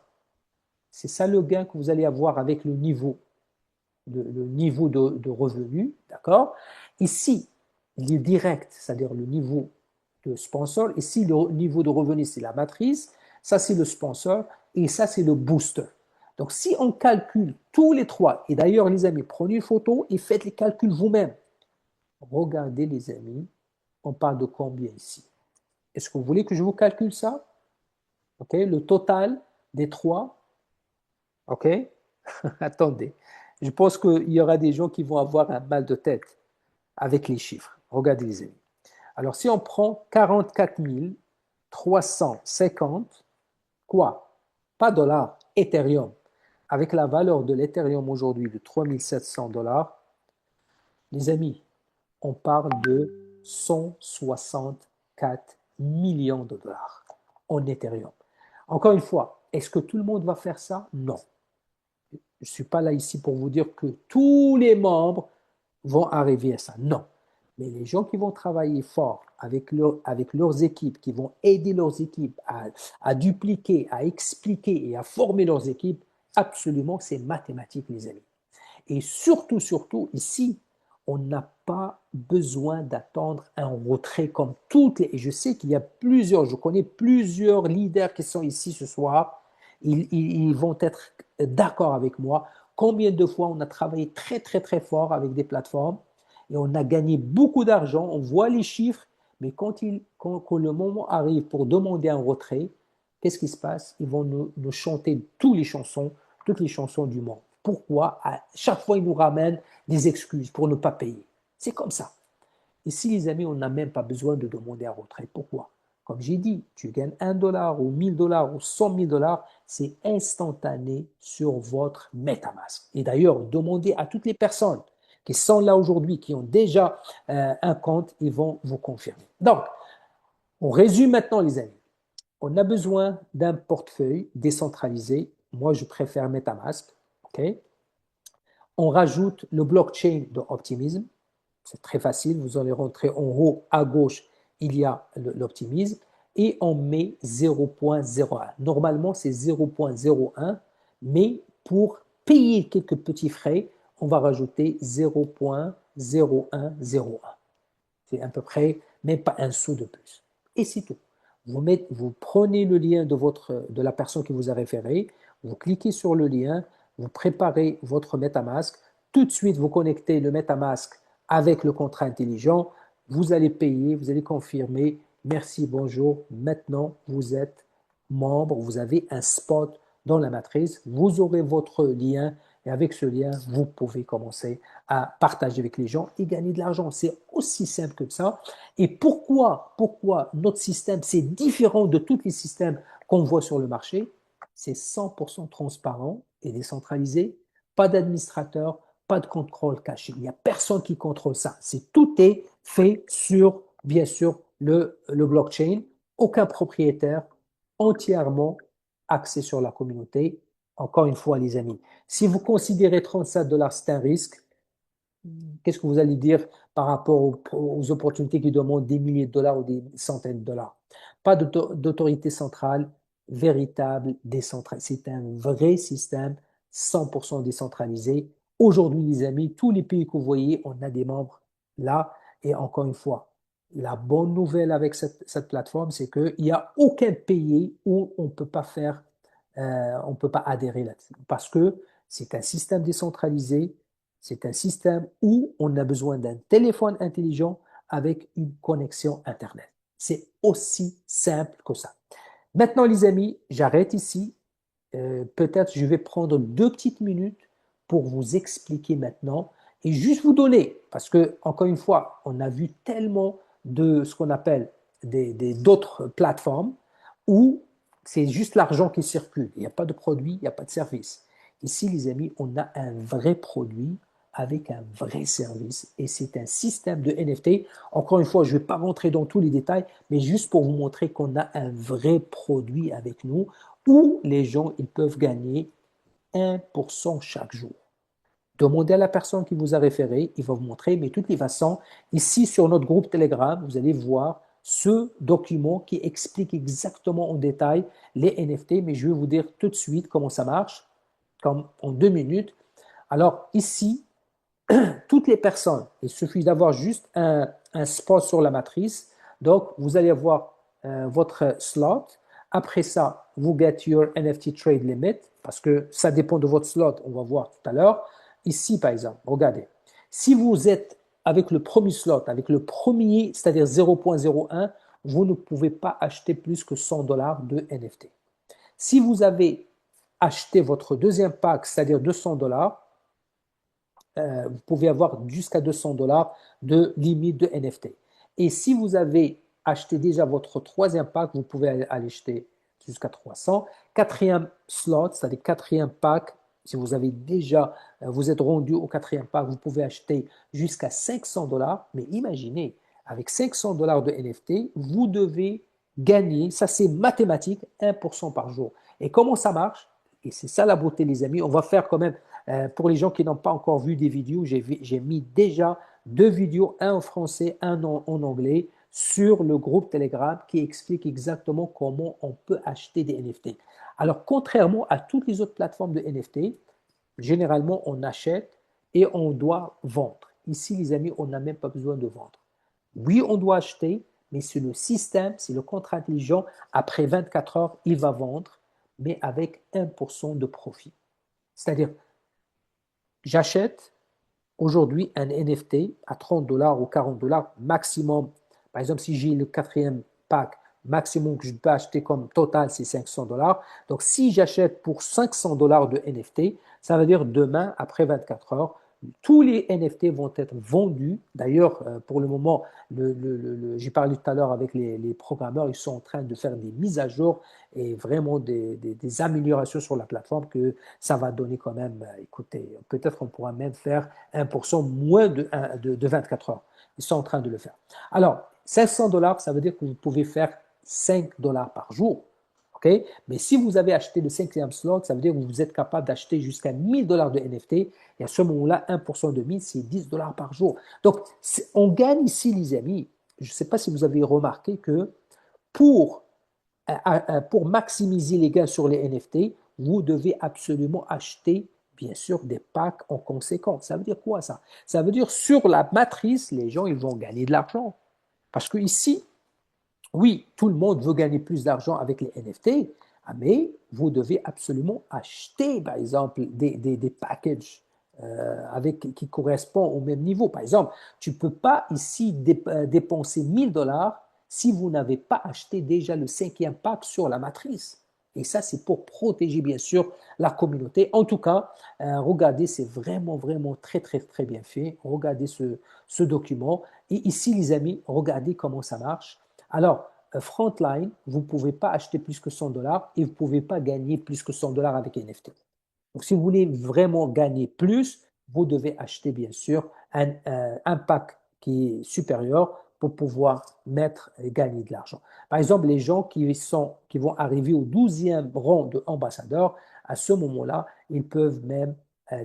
C'est ça le gain que vous allez avoir avec le niveau de revenu, d'accord? Ici, il est direct, c'est-à-dire le niveau de sponsor. Ici, le niveau de revenu, c'est la matrice. Ça, c'est le sponsor. Et ça, c'est le booster. Donc, si on calcule tous les 3, et d'ailleurs, les amis, prenez une photo et faites les calculs vous-même. Regardez, les amis, on parle de combien ici? Est-ce que vous voulez que je vous calcule ça? OK, le total des 3. OK? Attendez. Je pense qu'il y aura des gens qui vont avoir un mal de tête avec les chiffres. Regardez, les amis. Alors, si on prend 44 350, quoi? Pas dollars, Ethereum. Avec la valeur de l'Ethereum aujourd'hui de 3700 dollars, les amis, on parle de 164 millions de dollars en Ethereum. Encore une fois, est-ce que tout le monde va faire ça? Non. Je ne suis pas là ici pour vous dire que tous les membres vont arriver à ça. Non. Mais les gens qui vont travailler fort avec leurs équipes, qui vont aider leurs équipes à dupliquer, à expliquer et à former leurs équipes, absolument, c'est mathématique, les amis. Et surtout, ici, on n'a pas besoin d'attendre un retrait comme toutes les... Et je sais qu'il y a je connais plusieurs leaders qui sont ici ce soir. Ils vont être d'accord avec moi. Combien de fois on a travaillé très, très, très fort avec des plateformes et on a gagné beaucoup d'argent, on voit les chiffres, mais quand le moment arrive pour demander un retrait, qu'est-ce qui se passe? Ils vont nous chanter toutes les chansons du monde. Pourquoi? À chaque fois, ils nous ramènent des excuses pour ne pas payer. C'est comme ça. Ici, les amis, on n'a même pas besoin de demander un retrait. Pourquoi? Comme j'ai dit, tu gagnes 1 dollar ou 1000 dollars ou 100 000 dollars, c'est instantané sur votre MetaMask. Et d'ailleurs, demandez à toutes les personnes qui sont là aujourd'hui, qui ont déjà un compte, ils vont vous confirmer. Donc, on résume maintenant, les amis. On a besoin d'un portefeuille décentralisé. Moi, je préfère MetaMask. Okay? On rajoute le blockchain de Optimism. C'est très facile. Vous allez rentrer en haut à gauche, il y a l'Optimism. Et on met 0.01. Normalement, c'est 0.01. Mais pour payer quelques petits frais, on va rajouter 0.0101. C'est à peu près même pas un sou de plus. Et c'est tout. Vous prenez le lien de la personne qui vous a référé, vous cliquez sur le lien, vous préparez votre MetaMask, tout de suite vous connectez le MetaMask avec le contrat intelligent, vous allez payer, vous allez confirmer, merci, bonjour, maintenant vous êtes membre, vous avez un spot dans la matrice, vous aurez votre lien et avec ce lien, vous pouvez commencer à partager avec les gens et gagner de l'argent. C'est aussi simple que ça. Et pourquoi notre système, c'est différent de tous les systèmes qu'on voit sur le marché? C'est 100% transparent et décentralisé, pas d'administrateur, pas de contrôle caché. Il n'y a personne qui contrôle ça. Tout est fait sur, bien sûr, le blockchain. Aucun propriétaire, entièrement axé sur la communauté. Encore une fois, les amis, si vous considérez 37 dollars, c'est un risque, qu'est-ce que vous allez dire par rapport aux opportunités qui demandent des milliers de dollars ou des centaines de dollars? Pas d'autorité centrale, véritable, décentralisée. C'est un vrai système 100% décentralisé. Aujourd'hui, les amis, tous les pays que vous voyez, on a des membres là. Et encore une fois, La bonne nouvelle avec cette plateforme, c'est qu'il n'y a aucun pays où on ne peut pas adhérer là-dessus. Parce que c'est un système décentralisé, c'est un système où on a besoin d'un téléphone intelligent avec une connexion Internet. C'est aussi simple que ça. Maintenant, les amis, j'arrête ici. Peut-être je vais prendre 2 petites minutes pour vous expliquer maintenant et juste vous donner, parce que, encore une fois, on a vu tellement de ce qu'on appelle d'autres plateformes où c'est juste l'argent qui circule. Il n'y a pas de produit, il n'y a pas de service. Ici, les amis, on a un vrai produit avec un vrai service et c'est un système de NFT. Encore une fois, je ne vais pas rentrer dans tous les détails, mais juste pour vous montrer qu'on a un vrai produit avec nous où les gens ils peuvent gagner 1% chaque jour. Demandez à la personne qui vous a référé, il va vous montrer, mais de toutes les façons, ici sur notre groupe Telegram, vous allez voir ce document qui explique exactement en détail les NFT, mais je vais vous dire tout de suite comment ça marche, comme en 2 minutes. Alors ici, toutes les personnes, il suffit d'avoir juste un spot sur la matrice. Donc, vous allez avoir votre slot. Après ça, vous get your NFT trade limit parce que ça dépend de votre slot. On va voir tout à l'heure. Ici, par exemple, regardez. Si vous êtes avec le premier slot, avec le premier, c'est-à-dire 0.01, vous ne pouvez pas acheter plus que 100 dollars de NFT. Si vous avez acheté votre deuxième pack, c'est-à-dire 200 dollars, vous pouvez avoir jusqu'à 200 dollars de limite de NFT. Et si vous avez acheté déjà votre troisième pack, vous pouvez aller acheter jusqu'à 300. Quatrième slot, c'est-à-dire quatrième pack, si vous avez déjà, vous êtes rendu au quatrième pack, vous pouvez acheter jusqu'à 500 dollars. Mais imaginez, avec 500 dollars de NFT, vous devez gagner, ça c'est mathématique, 1% par jour. Et comment ça marche? Et c'est ça la beauté, les amis. On va faire quand même pour les gens qui n'ont pas encore vu des vidéos, j'ai mis déjà 2 vidéos, un en français, un en anglais, sur le groupe Telegram qui explique exactement comment on peut acheter des NFT. Alors, contrairement à toutes les autres plateformes de NFT, généralement, on achète et on doit vendre. Ici, les amis, on n'a même pas besoin de vendre. Oui, on doit acheter, mais c'est le système, c'est le contrat intelligent. Après 24 heures, il va vendre, mais avec 1% de profit. C'est-à-dire, j'achète aujourd'hui un NFT à 30 dollars ou 40 dollars maximum. Par exemple, si j'ai le quatrième pack, maximum que je peux acheter comme total, c'est 500 dollars. Donc, si j'achète pour 500 dollars de NFT, ça veut dire demain, après 24 heures, tous les NFT vont être vendus. D'ailleurs, pour le moment, j'ai parlé tout à l'heure avec les programmeurs, ils sont en train de faire des mises à jour et vraiment des améliorations sur la plateforme que ça va donner quand même, écoutez, peut-être on pourra même faire 1% moins de 24 heures. Ils sont en train de le faire. Alors, 500 dollars, ça veut dire que vous pouvez faire 5 dollars par jour. Okay? Mais si vous avez acheté le cinquième slot, ça veut dire que vous êtes capable d'acheter jusqu'à 1000 dollars de NFT. Et à ce moment-là, 1% de 1000, c'est 10 dollars par jour. Donc, on gagne ici, les amis. Je ne sais pas si vous avez remarqué que pour, pour maximiser les gains sur les NFT, vous devez absolument acheter, bien sûr, des packs en conséquence. Ça veut dire quoi ça? Ça veut dire sur la matrice, les gens, ils vont gagner de l'argent. Parce que ici, oui, tout le monde veut gagner plus d'argent avec les NFT, mais vous devez absolument acheter, par exemple, des packages qui correspondent au même niveau. Par exemple, tu ne peux pas ici dépenser 1000 dollars si vous n'avez pas acheté déjà le cinquième pack sur la matrice. Et ça, c'est pour protéger, bien sûr, la communauté. En tout cas, regardez, c'est vraiment, vraiment très, très, très bien fait. Regardez ce document. Et ici, les amis, regardez comment ça marche. Alors, Frontline, vous ne pouvez pas acheter plus que 100 dollars et vous ne pouvez pas gagner plus que 100 dollars avec NFT. Donc, si vous voulez vraiment gagner plus, vous devez acheter, bien sûr, un pack qui est supérieur pour pouvoir mettre et gagner de l'argent. Par exemple, les gens qui vont arriver au 12e rang d'ambassadeur, à ce moment-là, ils peuvent même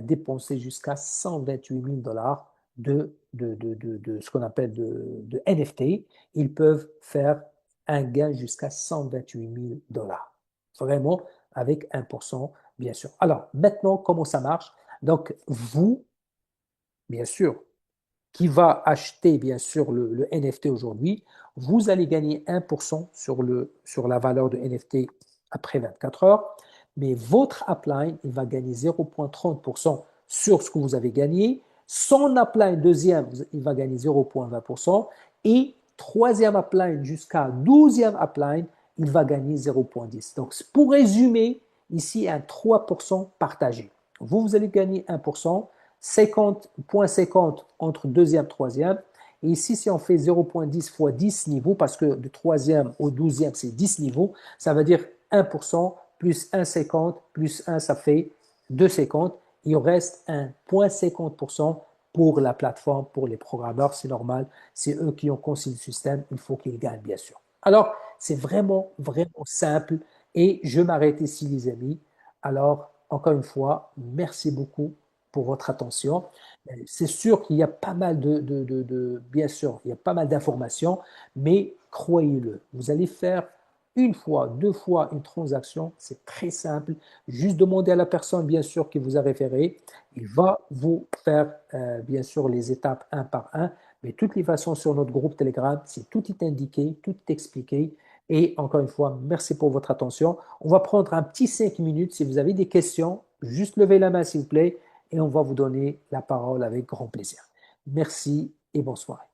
dépenser jusqu'à 128 000 dollars de ce qu'on appelle de NFT. Ils peuvent faire un gain jusqu'à 128 000 dollars. Vraiment, avec 1%, bien sûr. Alors, maintenant, comment ça marche? Donc, vous, bien sûr, qui va acheter bien sûr le NFT aujourd'hui, vous allez gagner 1% sur la valeur de NFT après 24 heures, mais votre upline, il va gagner 0,30% sur ce que vous avez gagné. Son upline deuxième, il va gagner 0,20% et troisième upline jusqu'à 12e upline, il va gagner 0,10. Donc, pour résumer, ici, un 3% partagé. Vous allez gagner 1%, 50,50 entre deuxième et troisième. Et ici, si on fait 0,10 fois 10 niveaux, parce que de troisième au 12e, c'est 10 niveaux, ça veut dire 1% plus 1,50 plus 1, ça fait 2,50. Il reste 1,50% pour la plateforme, pour les programmeurs, c'est normal. C'est eux qui ont conçu le système, il faut qu'ils gagnent, bien sûr. Alors, c'est vraiment, vraiment simple. Et je m'arrête ici, les amis. Alors, encore une fois, merci beaucoup pour votre attention. C'est sûr qu'il y a pas mal bien sûr, il y a pas mal d'informations, mais croyez-le, vous allez faire une fois, deux fois une transaction, c'est très simple. Juste demander à la personne, bien sûr, qui vous a référé. Il va vous faire, bien sûr, les étapes un par un. Mais de toutes les façons, sur notre groupe Telegram, c'est tout est indiqué, tout est expliqué. Et encore une fois, merci pour votre attention. On va prendre un petit 5 minutes. Si vous avez des questions, juste levez la main, s'il vous plaît, et on va vous donner la parole avec grand plaisir. Merci et bonne soirée.